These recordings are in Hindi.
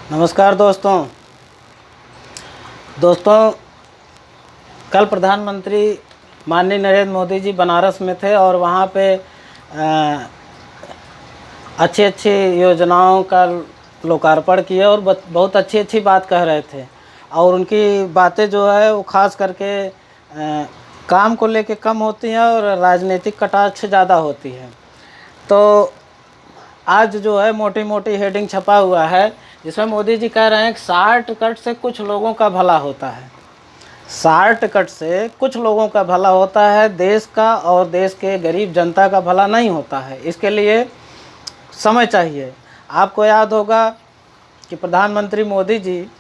नमस्कार दोस्तों, कल प्रधानमंत्री माननीय नरेंद्र मोदी जी बनारस में थे और वहाँ पे अच्छी योजनाओं का लोकार्पण किया और बहुत अच्छी बात कह रहे थे। और उनकी बातें जो है वो ख़ास करके काम को लेके कम होती हैं और राजनीतिक कटाक्ष ज़्यादा होती है। तो आज जो है मोटी हेडिंग छपा हुआ है जिसमें मोदी जी कह रहे हैं कि शॉर्टकट से कुछ लोगों का भला होता है। शॉर्टकट से कुछ लोगों का भला होता है, देश का और देश के गरीब जनता का भला नहीं होता है। इसके लिए समय चाहिए। आपको याद होगा कि प्रधानमंत्री मोदी जी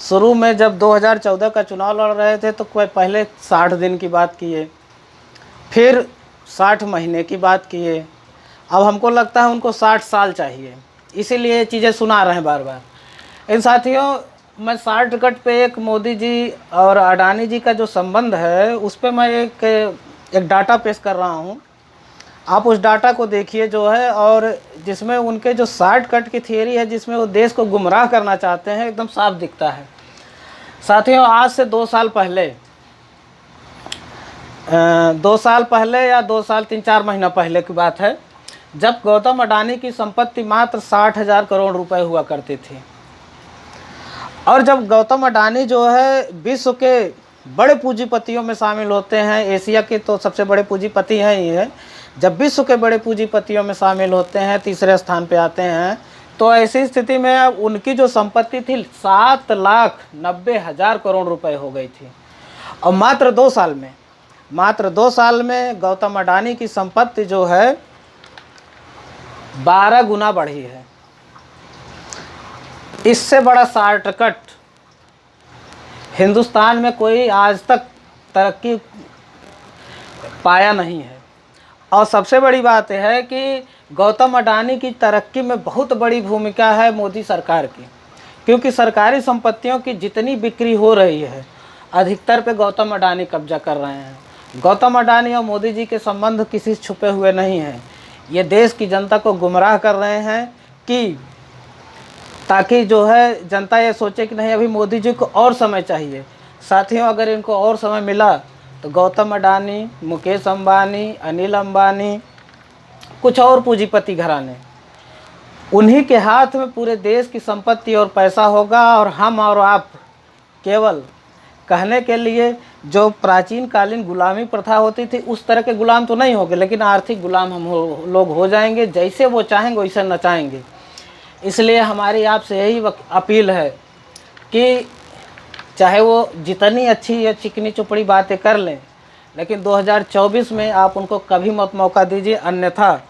शुरू में जब 2014 का चुनाव लड़ रहे थे तो कोई पहले 60 दिन की बात किए, फिर 60 महीने की बात किए। अब हमको लगता है उनको 60 साल चाहिए, इसीलिए ये चीज़ें सुना रहे हैं बार बार। इन साथियों, मैं शॉर्टकट पे एक मोदी जी और अडानी जी का जो संबंध है उस पर मैं एक डाटा पेश कर रहा हूँ। आप उस डाटा को देखिए जो है, और जिसमें उनके जो शॉर्टकट की थियरी है जिसमें वो देश को गुमराह करना चाहते हैं, एकदम साफ दिखता है। साथियों, आज से 2 साल पहले 2 साल पहले या 2 साल 3-4 महीना पहले की बात है, जब गौतम अडानी की संपत्ति मात्र 60,000 करोड़ रुपए हुआ करती थी। और जब गौतम अडानी जो है विश्व के बड़े पूंजीपतियों में शामिल होते हैं, एशिया के तो सबसे बड़े पूंजीपति हैं ही है, जब विश्व के बड़े पूंजीपतियों में शामिल होते हैं, तीसरे स्थान पे आते हैं, तो ऐसी स्थिति में अब उनकी जो संपत्ति थी 7,90,000 करोड़ रुपए हो गई थी। और मात्र 2 साल में गौतम अडानी की संपत्ति जो है 12 गुना बढ़ी है। इससे बड़ा शॉर्टकट हिंदुस्तान में कोई आज तक तरक्की पाया नहीं है। और सबसे बड़ी बात यह है कि गौतम अडानी की तरक्की में बहुत बड़ी भूमिका है मोदी सरकार की, क्योंकि सरकारी संपत्तियों की जितनी बिक्री हो रही है अधिकतर पे गौतम अडानी कब्जा कर रहे हैं। गौतम अडानी और मोदी जी के संबंध किसी छुपे हुए नहीं हैं। ये देश की जनता को गुमराह कर रहे हैं कि ताकि जो है जनता ये सोचे कि नहीं, अभी मोदी जी को और समय चाहिए। साथियों, अगर इनको और समय मिला तो गौतम अडानी, मुकेश अंबानी, अनिल अंबानी, कुछ और पूंजीपति घराने, उन्हीं के हाथ में पूरे देश की संपत्ति और पैसा होगा। और हम और आप केवल कहने के लिए जो प्राचीन कालीन गुलामी प्रथा होती थी उस तरह के गुलाम तो नहीं होंगे, लेकिन आर्थिक गुलाम हम लोग हो जाएंगे। जैसे वो चाहेंगे वैसे नचाएंगे। इसलिए हमारी आपसे यही अपील है कि चाहे वो जितनी अच्छी या चिकनी चुपड़ी बातें कर लें, लेकिन 2024 में आप उनको कभी मत मौका दीजिए, अन्यथा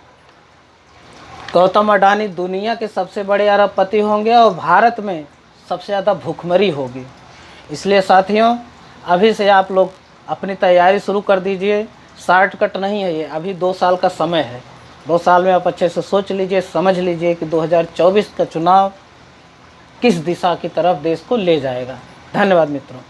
गौतम अडानी दुनिया के सबसे बड़े अरबपति होंगे और भारत में सबसे ज़्यादा भूखमरी होगी। इसलिए साथियों, अभी से आप लोग अपनी तैयारी शुरू कर दीजिए। शॉर्टकट नहीं है ये, अभी 2 साल का समय है। 2 साल में आप अच्छे से सोच लीजिए, समझ लीजिए कि 2024 का चुनाव किस दिशा की तरफ देश को ले जाएगा। धन्यवाद मित्रों।